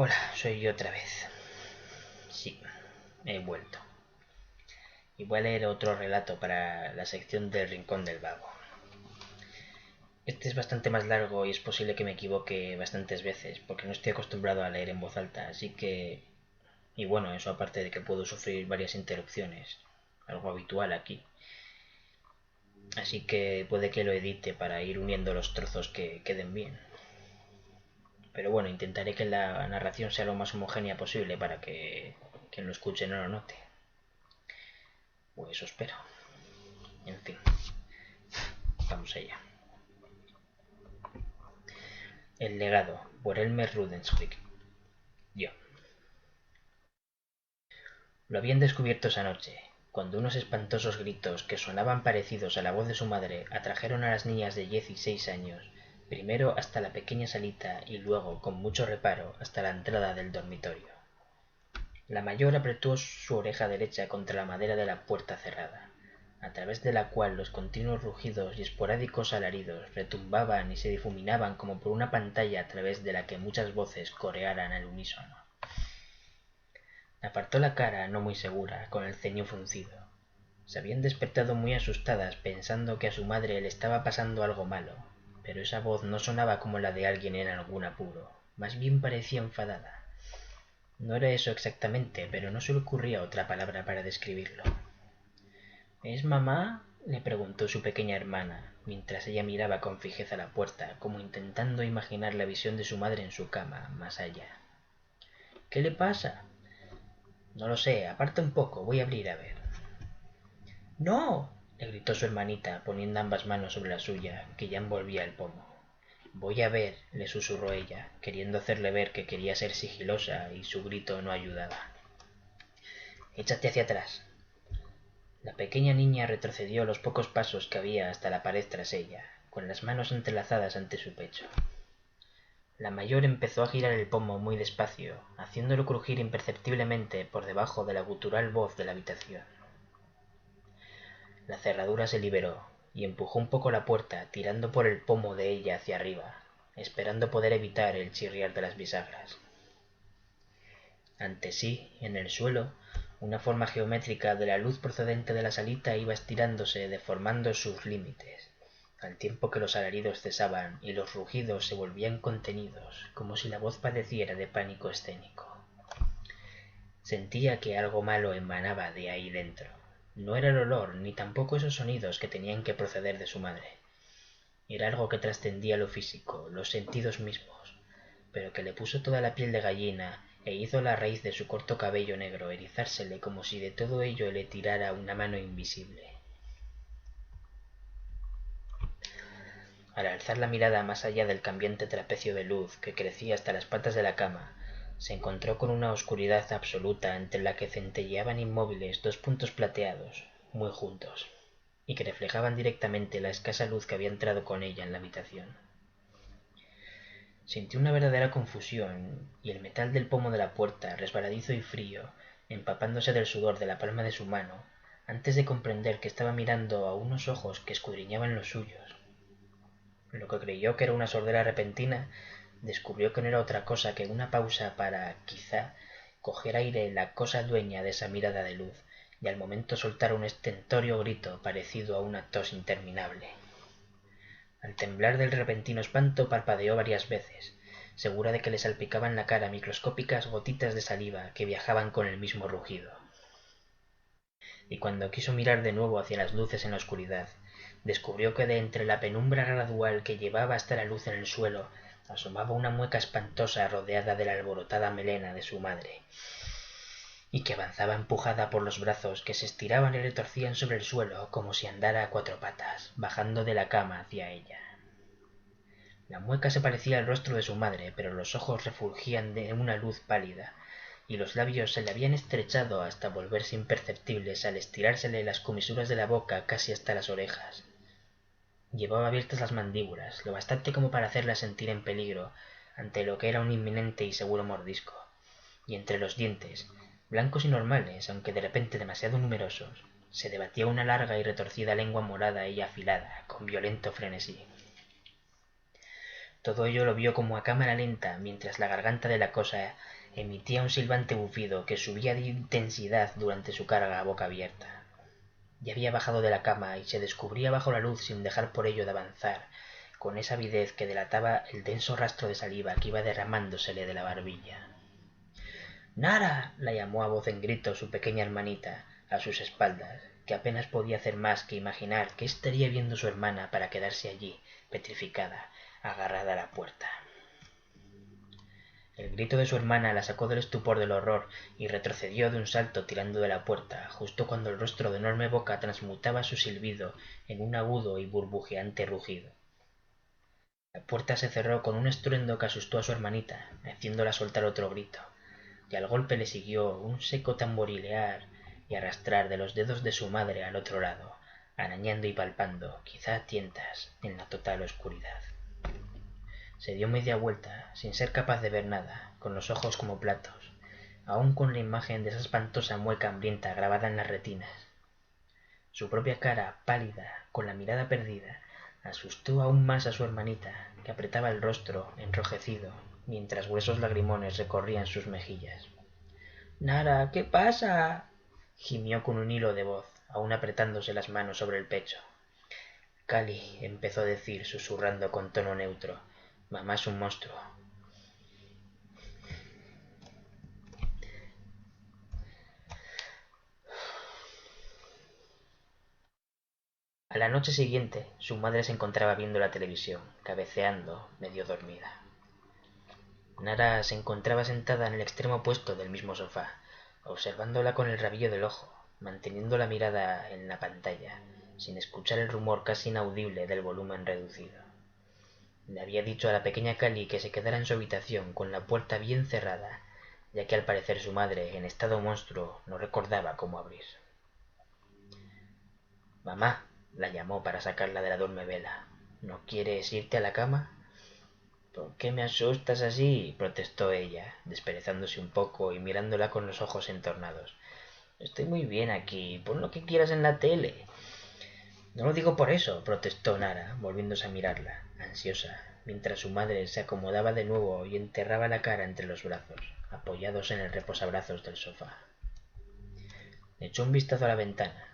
Hola, soy yo otra vez. Sí, he vuelto. Y voy a leer otro relato para la sección del Rincón del Vago. Este es bastante más largo y es posible que me equivoque bastantes veces, porque no estoy acostumbrado a leer en voz alta, así que... Y bueno, eso aparte de que puedo sufrir varias interrupciones, algo habitual aquí. Así que puede que lo edite para ir uniendo los trozos que queden bien. Pero bueno, intentaré que la narración sea lo más homogénea posible para que quien lo escuche no lo note. Pues eso espero. En fin, vamos allá. El legado, por Elmer Rudenswick. Yo. Lo habían descubierto esa noche, cuando unos espantosos gritos que sonaban parecidos a la voz de su madre atrajeron a las niñas de 16 años, primero hasta la pequeña salita y luego, con mucho reparo, hasta la entrada del dormitorio. La mayor apretó su oreja derecha contra la madera de la puerta cerrada, a través de la cual los continuos rugidos y esporádicos alaridos retumbaban y se difuminaban como por una pantalla a través de la que muchas voces corearan al unísono. Apartó la cara, no muy segura, con el ceño fruncido. Se habían despertado muy asustadas pensando que a su madre le estaba pasando algo malo, pero esa voz no sonaba como la de alguien en algún apuro, más bien parecía enfadada. No era eso exactamente, pero no se le ocurría otra palabra para describirlo. ¿Es mamá?, le preguntó su pequeña hermana, mientras ella miraba con fijeza la puerta, como intentando imaginar la visión de su madre en su cama, más allá. ¿Qué le pasa? No lo sé, aparta un poco, voy a abrir a ver. ¡No!, le gritó su hermanita, poniendo ambas manos sobre la suya, que ya envolvía el pomo. Voy a ver, le susurró ella, queriendo hacerle ver que quería ser sigilosa, y su grito no ayudaba. Échate hacia atrás. La pequeña niña retrocedió los pocos pasos que había hasta la pared tras ella, con las manos entrelazadas ante su pecho. La mayor empezó a girar el pomo muy despacio, haciéndolo crujir imperceptiblemente por debajo de la gutural voz de la habitación. La cerradura se liberó, y empujó un poco la puerta, tirando por el pomo de ella hacia arriba, esperando poder evitar el chirriar de las bisagras. Ante sí, en el suelo, una forma geométrica de la luz procedente de la salita iba estirándose, deformando sus límites, al tiempo que los alaridos cesaban y los rugidos se volvían contenidos, como si la voz padeciera de pánico escénico. Sentía que algo malo emanaba de ahí dentro. No era el olor, ni tampoco esos sonidos que tenían que proceder de su madre. Era algo que trascendía lo físico, los sentidos mismos, pero que le puso toda la piel de gallina e hizo la raíz de su corto cabello negro erizársele como si de todo ello le tirara una mano invisible. Al alzar la mirada más allá del cambiante trapecio de luz que crecía hasta las patas de la cama, se encontró con una oscuridad absoluta entre la que centelleaban inmóviles dos puntos plateados, muy juntos, y que reflejaban directamente la escasa luz que había entrado con ella en la habitación. Sintió una verdadera confusión, y el metal del pomo de la puerta, resbaladizo y frío, empapándose del sudor de la palma de su mano, antes de comprender que estaba mirando a unos ojos que escudriñaban los suyos. Lo que creyó que era una sordera repentina, descubrió que no era otra cosa que una pausa para, quizá, coger aire la cosa dueña de esa mirada de luz, y al momento soltar un estentório grito parecido a una tos interminable. Al temblar del repentino espanto parpadeó varias veces, segura de que le salpicaban la cara microscópicas gotitas de saliva que viajaban con el mismo rugido. Y cuando quiso mirar de nuevo hacia las luces en la oscuridad, descubrió que de entre la penumbra gradual que llevaba hasta la luz en el suelo asomaba una mueca espantosa rodeada de la alborotada melena de su madre, y que avanzaba empujada por los brazos que se estiraban y retorcían sobre el suelo como si andara a cuatro patas, bajando de la cama hacia ella. La mueca se parecía al rostro de su madre, pero los ojos refulgían de una luz pálida, y los labios se le habían estrechado hasta volverse imperceptibles al estirársele las comisuras de la boca casi hasta las orejas. Llevaba abiertas las mandíbulas, lo bastante como para hacerla sentir en peligro ante lo que era un inminente y seguro mordisco, y entre los dientes, blancos y normales, aunque de repente demasiado numerosos, se debatía una larga y retorcida lengua morada y afilada, con violento frenesí. Todo ello lo vio como a cámara lenta, mientras la garganta de la cosa emitía un silbante bufido que subía de intensidad durante su carga a boca abierta. Ya había bajado de la cama y se descubría bajo la luz sin dejar por ello de avanzar, con esa avidez que delataba el denso rastro de saliva que iba derramándosele de la barbilla. —¡Nara! —la llamó a voz en grito su pequeña hermanita, a sus espaldas, que apenas podía hacer más que imaginar qué estaría viendo su hermana para quedarse allí, petrificada, agarrada a la puerta. El grito de su hermana la sacó del estupor del horror y retrocedió de un salto tirando de la puerta, justo cuando el rostro de enorme boca transmutaba su silbido en un agudo y burbujeante rugido. La puerta se cerró con un estruendo que asustó a su hermanita, haciéndola soltar otro grito, y al golpe le siguió un seco tamborilear y arrastrar de los dedos de su madre al otro lado, arañando y palpando, quizá a tientas, en la total oscuridad. Se dio media vuelta, sin ser capaz de ver nada, con los ojos como platos, aún con la imagen de esa espantosa mueca hambrienta grabada en las retinas. Su propia cara, pálida, con la mirada perdida, asustó aún más a su hermanita, que apretaba el rostro, enrojecido, mientras gruesos lagrimones recorrían sus mejillas. —Nara, ¿qué pasa? —gimió con un hilo de voz, aún apretándose las manos sobre el pecho. —Cali —empezó a decir, susurrando con tono neutro—, mamá es un monstruo. A la noche siguiente, su madre se encontraba viendo la televisión, cabeceando, medio dormida. Nara se encontraba sentada en el extremo opuesto del mismo sofá, observándola con el rabillo del ojo, manteniendo la mirada en la pantalla, sin escuchar el rumor casi inaudible del volumen reducido. Le había dicho a la pequeña Cali que se quedara en su habitación con la puerta bien cerrada, ya que al parecer su madre, en estado monstruo, no recordaba cómo abrir. —Mamá —la llamó para sacarla de la dormevela—, ¿no quieres irte a la cama? —¿Por qué me asustas así? —protestó ella, desperezándose un poco y mirándola con los ojos entornados. —Estoy muy bien aquí, pon lo que quieras en la tele. —No lo digo por eso —protestó Nara, volviéndose a mirarla, ansiosa, mientras su madre se acomodaba de nuevo y enterraba la cara entre los brazos, apoyados en el reposabrazos del sofá. Echó un vistazo a la ventana.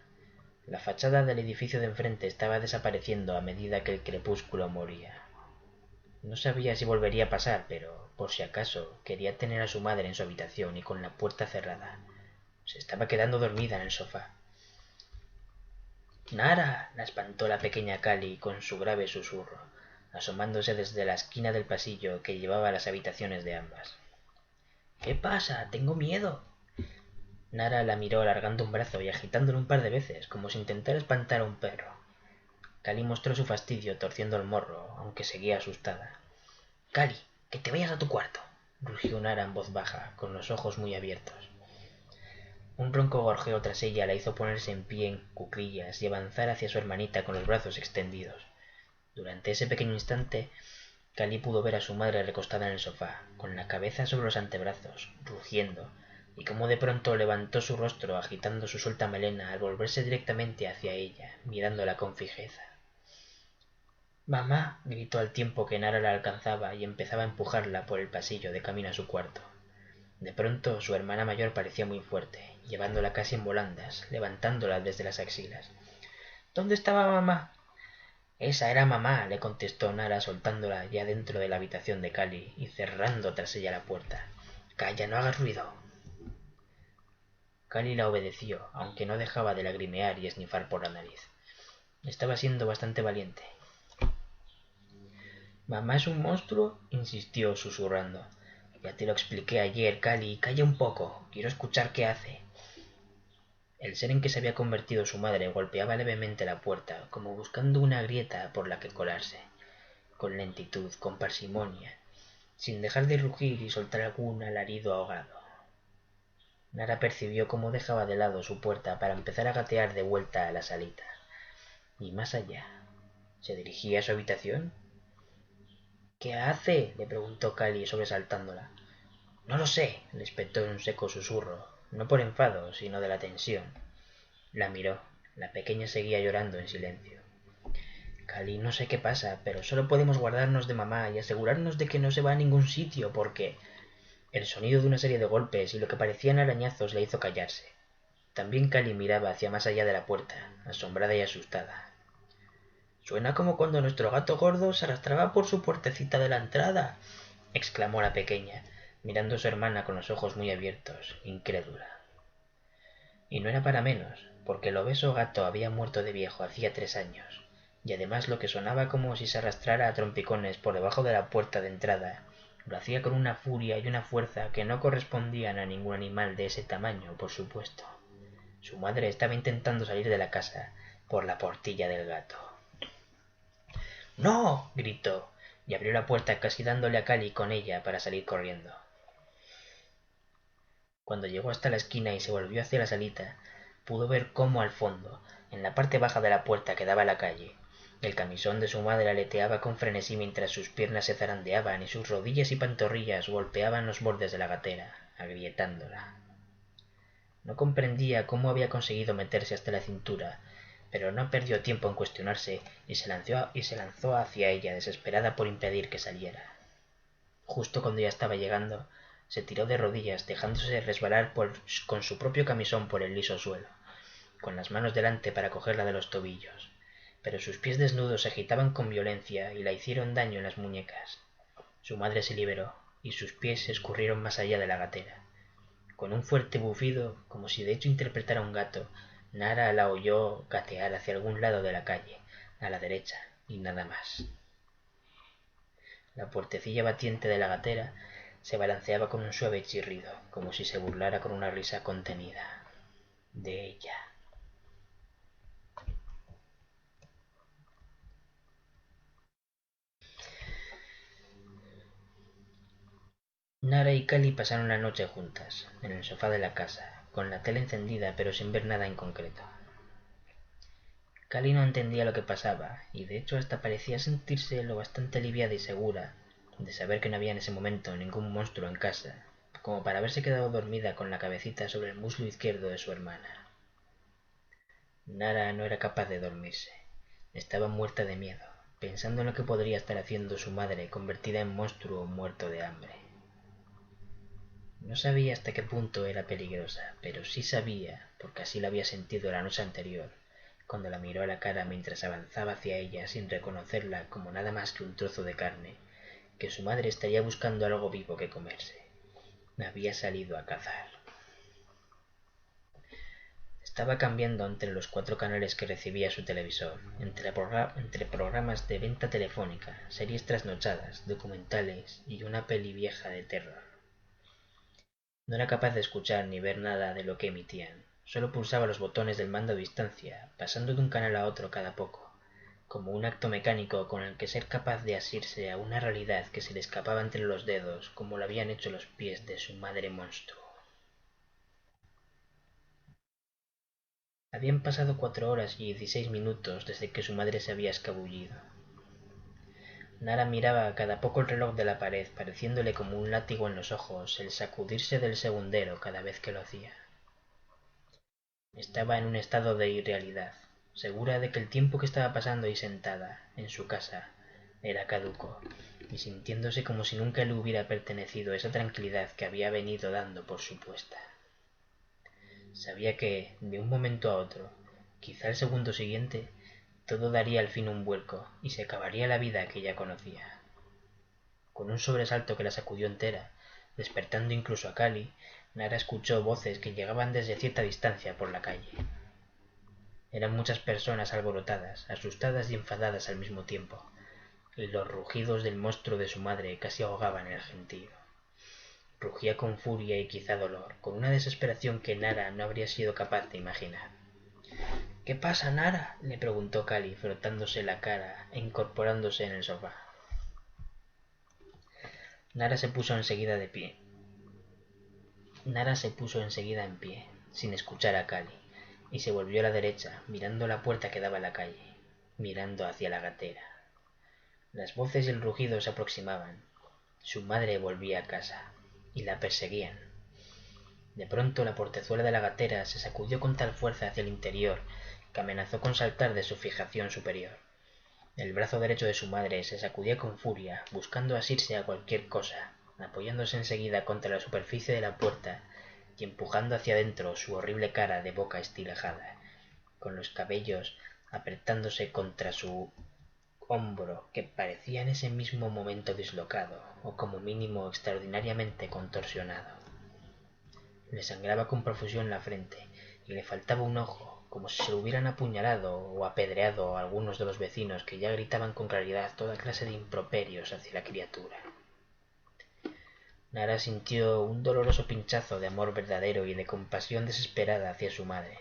La fachada del edificio de enfrente estaba desapareciendo a medida que el crepúsculo moría. No sabía si volvería a pasar, pero, por si acaso, quería tener a su madre en su habitación y con la puerta cerrada. Se estaba quedando dormida en el sofá. —¡Nara! —la espantó la pequeña Cali con su grave susurro, asomándose desde la esquina del pasillo que llevaba a las habitaciones de ambas. —¿Qué pasa? Tengo miedo. Nara la miró alargando un brazo y agitándolo un par de veces, como si intentara espantar a un perro. Cali mostró su fastidio torciendo el morro, aunque seguía asustada. —Cali, que te vayas a tu cuarto —rugió Nara en voz baja, con los ojos muy abiertos. Un ronco gorjeo tras ella la hizo ponerse en pie en cuclillas y avanzar hacia su hermanita con los brazos extendidos. Durante ese pequeño instante, Cali pudo ver a su madre recostada en el sofá, con la cabeza sobre los antebrazos, rugiendo, y cómo de pronto levantó su rostro agitando su suelta melena al volverse directamente hacia ella, mirándola con fijeza. —¡Mamá! —gritó al tiempo que Nara la alcanzaba y empezaba a empujarla por el pasillo de camino a su cuarto. De pronto su hermana mayor parecía muy fuerte, llevándola casi en volandas, levantándola desde las axilas. —¿Dónde estaba mamá? —Esa era mamá —le contestó Nara soltándola ya dentro de la habitación de Cali y cerrando tras ella la puerta—. —Calla, no hagas ruido. Cali la obedeció, aunque no dejaba de lagrimear y esnifar por la nariz. Estaba siendo bastante valiente. —¿Mamá es un monstruo? —insistió susurrando. —Ya te lo expliqué ayer, Cali. Calla un poco. Quiero escuchar qué hace. El ser en que se había convertido su madre golpeaba levemente la puerta, como buscando una grieta por la que colarse, con lentitud, con parsimonia, sin dejar de rugir y soltar algún alarido ahogado. Nara percibió cómo dejaba de lado su puerta para empezar a gatear de vuelta a la salita. Y más allá, ¿se dirigía a su habitación? —¿Qué hace? —le preguntó Cali sobresaltándola. —No lo sé —le espetó en un seco susurro, no por enfado, sino de la tensión. La miró. La pequeña seguía llorando en silencio. Cali, no sé qué pasa, pero solo podemos guardarnos de mamá y asegurarnos de que no se va a ningún sitio, porque... El sonido de una serie de golpes y lo que parecían arañazos le hizo callarse. También Cali miraba hacia más allá de la puerta, asombrada y asustada. «Suena como cuando nuestro gato gordo se arrastraba por su puertecita de la entrada», exclamó la pequeña, mirando a su hermana con los ojos muy abiertos, incrédula. Y no era para menos, porque el obeso gato había muerto de viejo hacía 3 años, y además lo que sonaba como si se arrastrara a trompicones por debajo de la puerta de entrada, lo hacía con una furia y una fuerza que no correspondían a ningún animal de ese tamaño, por supuesto. Su madre estaba intentando salir de la casa por la portilla del gato. «¡No!», gritó, y abrió la puerta casi dándole a Cali con ella para salir corriendo. Cuando llegó hasta la esquina y se volvió hacia la salita, pudo ver cómo al fondo, en la parte baja de la puerta que daba a la calle, el camisón de su madre aleteaba con frenesí mientras sus piernas se zarandeaban y sus rodillas y pantorrillas golpeaban los bordes de la gatera, agrietándola. No comprendía cómo había conseguido meterse hasta la cintura, pero no perdió tiempo en cuestionarse y se lanzó hacia ella, desesperada por impedir que saliera. Justo cuando ya estaba llegando, se tiró de rodillas, dejándose resbalar con su propio camisón por el liso suelo, con las manos delante para cogerla de los tobillos, pero sus pies desnudos se agitaban con violencia y la hicieron daño en las muñecas. Su madre se liberó, y sus pies se escurrieron más allá de la gatera. Con un fuerte bufido, como si de hecho interpretara un gato, Nara la oyó gatear hacia algún lado de la calle, a la derecha, y nada más. La puertecilla batiente de la gatera se balanceaba con un suave chirrido, como si se burlara con una risa contenida de ella. Nara y Cali pasaron la noche juntas, en el sofá de la casa, con la tele encendida pero sin ver nada en concreto. Cali no entendía lo que pasaba, y de hecho hasta parecía sentirse lo bastante aliviada y segura de saber que no había en ese momento ningún monstruo en casa, como para haberse quedado dormida con la cabecita sobre el muslo izquierdo de su hermana. Nara no era capaz de dormirse. Estaba muerta de miedo, pensando en lo que podría estar haciendo su madre convertida en monstruo muerto de hambre. No sabía hasta qué punto era peligrosa, pero sí sabía, porque así la había sentido la noche anterior, cuando la miró a la cara mientras avanzaba hacia ella sin reconocerla como nada más que un trozo de carne, que su madre estaría buscando algo vivo que comerse. Había salido a cazar. Estaba cambiando entre los 4 canales que recibía su televisor, entre programas de venta telefónica, series trasnochadas, documentales y una peli vieja de terror. No era capaz de escuchar ni ver nada de lo que emitían. Solo pulsaba los botones del mando a distancia, pasando de un canal a otro cada poco, como un acto mecánico con el que ser capaz de asirse a una realidad que se le escapaba entre los dedos, como lo habían hecho los pies de su madre monstruo. Habían pasado 4 horas y 16 minutos desde que su madre se había escabullido. Nara miraba a cada poco el reloj de la pared, pareciéndole como un látigo en los ojos el sacudirse del segundero cada vez que lo hacía. Estaba en un estado de irrealidad, segura de que el tiempo que estaba pasando ahí sentada, en su casa, era caduco, y sintiéndose como si nunca le hubiera pertenecido esa tranquilidad que había venido dando por supuesta. Sabía que, de un momento a otro, quizá el segundo siguiente, todo daría al fin un vuelco y se acabaría la vida que ella conocía. Con un sobresalto que la sacudió entera, despertando incluso a Cali, Nara escuchó voces que llegaban desde cierta distancia por la calle. Eran muchas personas alborotadas, asustadas y enfadadas al mismo tiempo, y los rugidos del monstruo de su madre casi ahogaban el gentío. Rugía con furia y quizá dolor, con una desesperación que Nara no habría sido capaz de imaginar. «¿Qué pasa, Nara?», le preguntó Cali, frotándose la cara e incorporándose en el sofá. Nara se puso enseguida en pie, sin escuchar a Cali, y se volvió a la derecha, mirando la puerta que daba a la calle, mirando hacia la gatera. Las voces y el rugido se aproximaban. Su madre volvía a casa, y la perseguían. De pronto la portezuela de la gatera se sacudió con tal fuerza hacia el interior que amenazó con saltar de su fijación superior. El brazo derecho de su madre se sacudía con furia, buscando asirse a cualquier cosa, apoyándose enseguida contra la superficie de la puerta y empujando hacia adentro su horrible cara de boca estilajada, con los cabellos apretándose contra su hombro, que parecía en ese mismo momento dislocado, o como mínimo extraordinariamente contorsionado. Le sangraba con profusión la frente, y le faltaba un ojo, como si se lo hubieran apuñalado o apedreado algunos de los vecinos, que ya gritaban con claridad toda clase de improperios hacia la criatura. Nara sintió un doloroso pinchazo de amor verdadero y de compasión desesperada hacia su madre,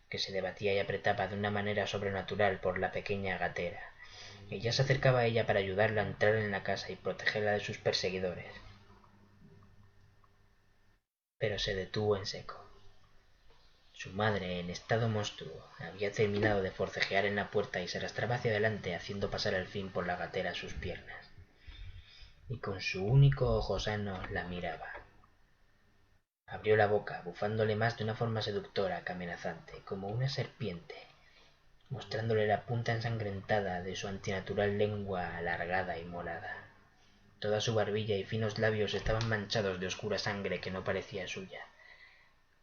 que se debatía y apretaba de una manera sobrenatural por la pequeña gatera. Ella se acercaba a ella para ayudarla a entrar en la casa y protegerla de sus perseguidores. Pero se detuvo en seco. Su madre, en estado monstruo, había terminado de forcejear en la puerta y se arrastraba hacia adelante, haciendo pasar al fin por la gatera sus piernas. Y con su único ojo sano la miraba. Abrió la boca, bufándole más de una forma seductora que amenazante, como una serpiente, mostrándole la punta ensangrentada de su antinatural lengua alargada y morada. Toda su barbilla y finos labios estaban manchados de oscura sangre que no parecía suya.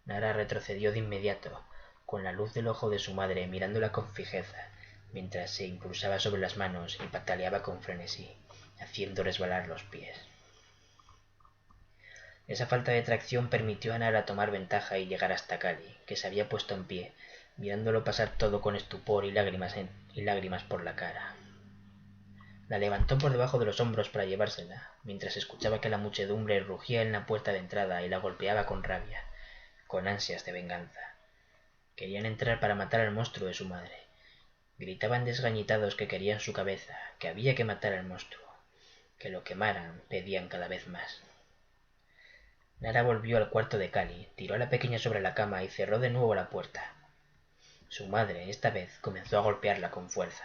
Nara retrocedió de inmediato, con la luz del ojo de su madre mirándola con fijeza, mientras se impulsaba sobre las manos y pataleaba con frenesí, haciendo resbalar los pies. Esa falta de tracción permitió a Nara tomar ventaja y llegar hasta Cali, que se había puesto en pie, mirándolo pasar todo con estupor y lágrimas por la cara. La levantó por debajo de los hombros para llevársela, mientras escuchaba que la muchedumbre rugía en la puerta de entrada y la golpeaba con rabia, con ansias de venganza. Querían entrar para matar al monstruo de su madre. Gritaban desgañitados que querían su cabeza, que había que matar al monstruo, que lo quemaran, pedían cada vez más. Nara volvió al cuarto de Cali, tiró a la pequeña sobre la cama y cerró de nuevo la puerta. Su madre, esta vez, comenzó a golpearla con fuerza.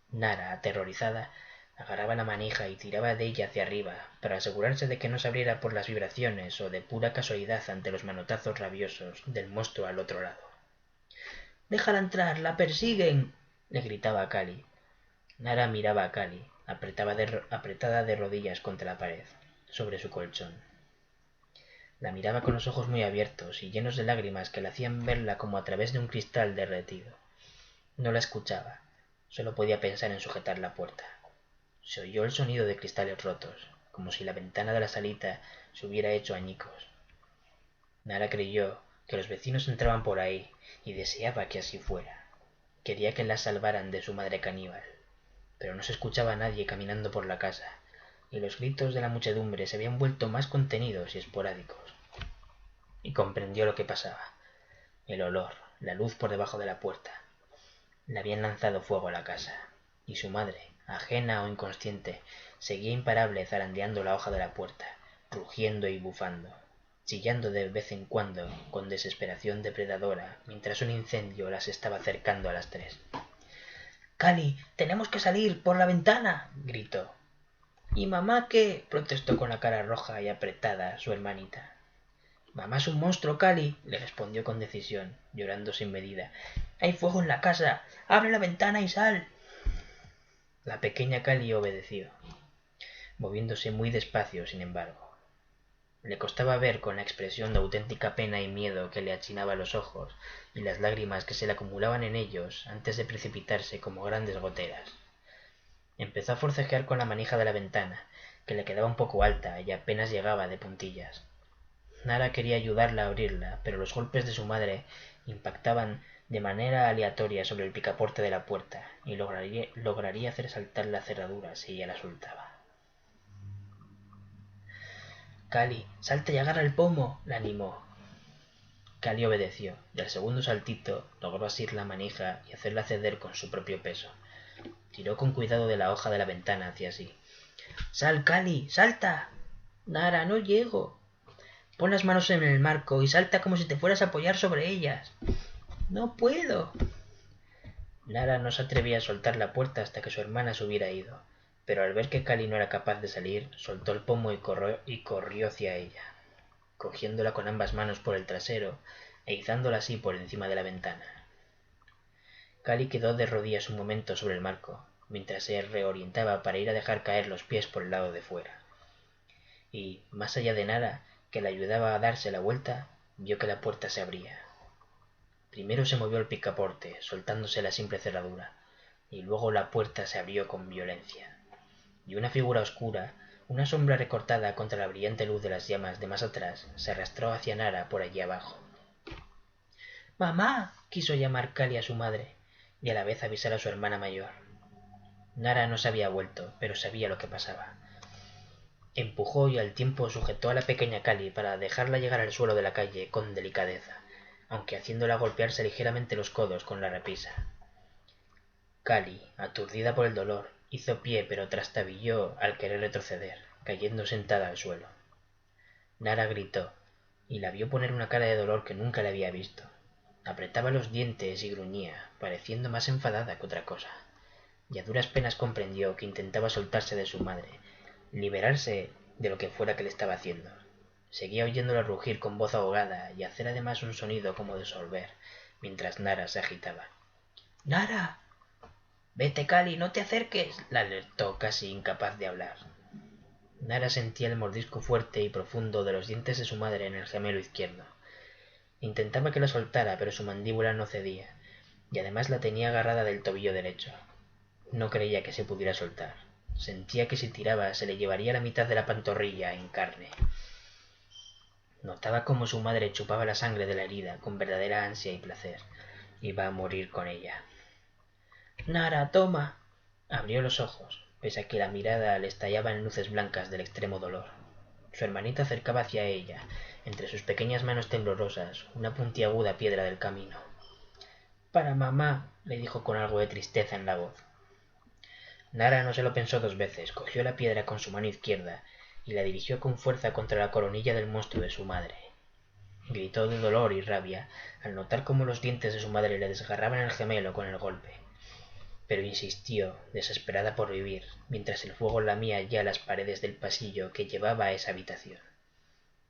Nara, aterrorizada, agarraba la manija y tiraba de ella hacia arriba, para asegurarse de que no se abriera por las vibraciones o de pura casualidad ante los manotazos rabiosos del monstruo al otro lado. —¡Déjala entrar! ¡La persiguen! —le gritaba a Cali. Nara miraba a Cali, apretada de rodillas contra la pared, sobre su colchón. La miraba con los ojos muy abiertos y llenos de lágrimas que le hacían verla como a través de un cristal derretido. No la escuchaba, solo podía pensar en sujetar la puerta. Se oyó el sonido de cristales rotos, como si la ventana de la salita se hubiera hecho añicos. Nara creyó que los vecinos entraban por ahí y deseaba que así fuera. Quería que la salvaran de su madre caníbal, pero no se escuchaba a nadie caminando por la casa, y los gritos de la muchedumbre se habían vuelto más contenidos y esporádicos. Y comprendió lo que pasaba. El olor, la luz por debajo de la puerta. Le habían lanzado fuego a la casa, y su madre, ajena o inconsciente, seguía imparable zarandeando la hoja de la puerta, rugiendo y bufando, chillando de vez en cuando con desesperación depredadora, mientras un incendio las estaba acercando a las 3. —¡Cali, tenemos que salir por la ventana! —gritó. —¿Y mamá qué? —protestó con la cara roja y apretada su hermanita. —Mamá es un monstruo, Cali —le respondió con decisión, llorando sin medida—. Hay fuego en la casa. ¡Abre la ventana y sal! La pequeña Cali obedeció, moviéndose muy despacio, sin embargo. Le costaba ver con la expresión de auténtica pena y miedo que le achinaba los ojos y las lágrimas que se le acumulaban en ellos antes de precipitarse como grandes goteras. Empezó a forcejear con la manija de la ventana, que le quedaba un poco alta y apenas llegaba de puntillas. Nara quería ayudarla a abrirla, pero los golpes de su madre impactaban de manera aleatoria sobre el picaporte de la puerta y lograría hacer saltar la cerradura si ella la soltaba. —Cali, salta y agarra el pomo —la animó. Cali obedeció, y al segundo saltito logró asir la manija y hacerla ceder con su propio peso. Tiró con cuidado de la hoja de la ventana hacia sí. —¡Sal, Cali! ¡Salta! —Nara, no llego. Pon las manos en el marco y salta como si te fueras a apoyar sobre ellas. —No puedo. Nara no se atrevía a soltar la puerta hasta que su hermana se hubiera ido, pero al ver que Cali no era capaz de salir, soltó el pomo y corrió hacia ella, cogiéndola con ambas manos por el trasero e izándola así por encima de la ventana. Cali quedó de rodillas un momento sobre el marco, mientras se reorientaba para ir a dejar caer los pies por el lado de fuera. Y, más allá de Nara, que le ayudaba a darse la vuelta, vio que la puerta se abría. Primero se movió el picaporte, soltándose la simple cerradura, y luego la puerta se abrió con violencia, y una figura oscura, una sombra recortada contra la brillante luz de las llamas de más atrás, se arrastró hacia Nara por allí abajo. «¡Mamá!», quiso llamar Cali a su madre, y a la vez avisar a su hermana mayor. Nara no se había vuelto, pero sabía lo que pasaba. Empujó y al tiempo sujetó a la pequeña Cali para dejarla llegar al suelo de la calle con delicadeza, aunque haciéndola golpearse ligeramente los codos con la repisa. Cali, aturdida por el dolor, hizo pie pero trastabilló al querer retroceder, cayendo sentada al suelo. Nara gritó, y la vio poner una cara de dolor que nunca le había visto. Apretaba los dientes y gruñía, pareciendo más enfadada que otra cosa, y a duras penas comprendió que intentaba soltarse de su madre, liberarse de lo que fuera que le estaba haciendo. Seguía oyéndola rugir con voz ahogada y hacer además un sonido como de sorber, mientras Nara se agitaba. «¡Nara! Vete, Cali, no te acerques», la alertó, casi incapaz de hablar. Nara sentía el mordisco fuerte y profundo de los dientes de su madre en el gemelo izquierdo. Intentaba que la soltara, pero su mandíbula no cedía, y además la tenía agarrada del tobillo derecho. No creía que se pudiera soltar. Sentía que si tiraba se le llevaría la mitad de la pantorrilla en carne. Notaba cómo su madre chupaba la sangre de la herida con verdadera ansia y placer. Iba a morir con ella. «Nara, toma». Abrió los ojos, pese a que la mirada le estallaba en luces blancas del extremo dolor. Su hermanita acercaba hacia ella, entre sus pequeñas manos temblorosas, una puntiaguda piedra del camino. «Para mamá», le dijo con algo de tristeza en la voz. Nara no se lo pensó dos veces, cogió la piedra con su mano izquierda y la dirigió con fuerza contra la coronilla del monstruo de su madre. Gritó de dolor y rabia al notar cómo los dientes de su madre le desgarraban el gemelo con el golpe, pero insistió, desesperada por vivir, mientras el fuego lamía ya las paredes del pasillo que llevaba a esa habitación.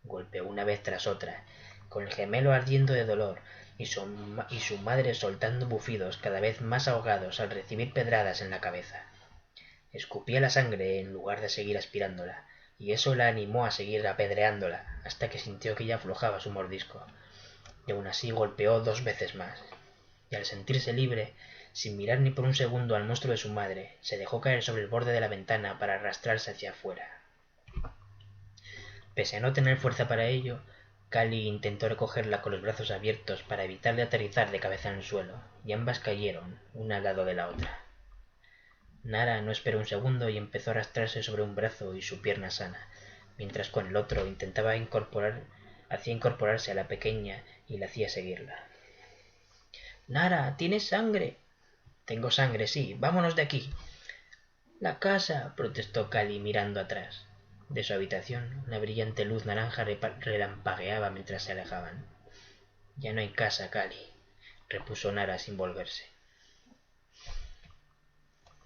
Golpeó una vez tras otra, con el gemelo ardiendo de dolor y su madre soltando bufidos cada vez más ahogados al recibir pedradas en la cabeza. Escupía la sangre en lugar de seguir aspirándola, y eso la animó a seguir apedreándola hasta que sintió que ya aflojaba su mordisco, y aún así golpeó 2 veces más, y al sentirse libre, sin mirar ni por un segundo al monstruo de su madre, se dejó caer sobre el borde de la ventana para arrastrarse hacia afuera. Pese a no tener fuerza para ello, Cali intentó recogerla con los brazos abiertos para evitarle aterrizar de cabeza en el suelo, y ambas cayeron, una al lado de la otra. Nara no esperó un segundo y empezó a arrastrarse sobre un brazo y su pierna sana, mientras con el otro hacía incorporarse a la pequeña y la hacía seguirla. «Nara, ¿tienes sangre?» «Tengo sangre, sí. Vámonos de aquí». «La casa», protestó Cali mirando atrás. De su habitación, una brillante luz naranja relampagueaba mientras se alejaban. «Ya no hay casa, Cali», repuso Nara sin volverse.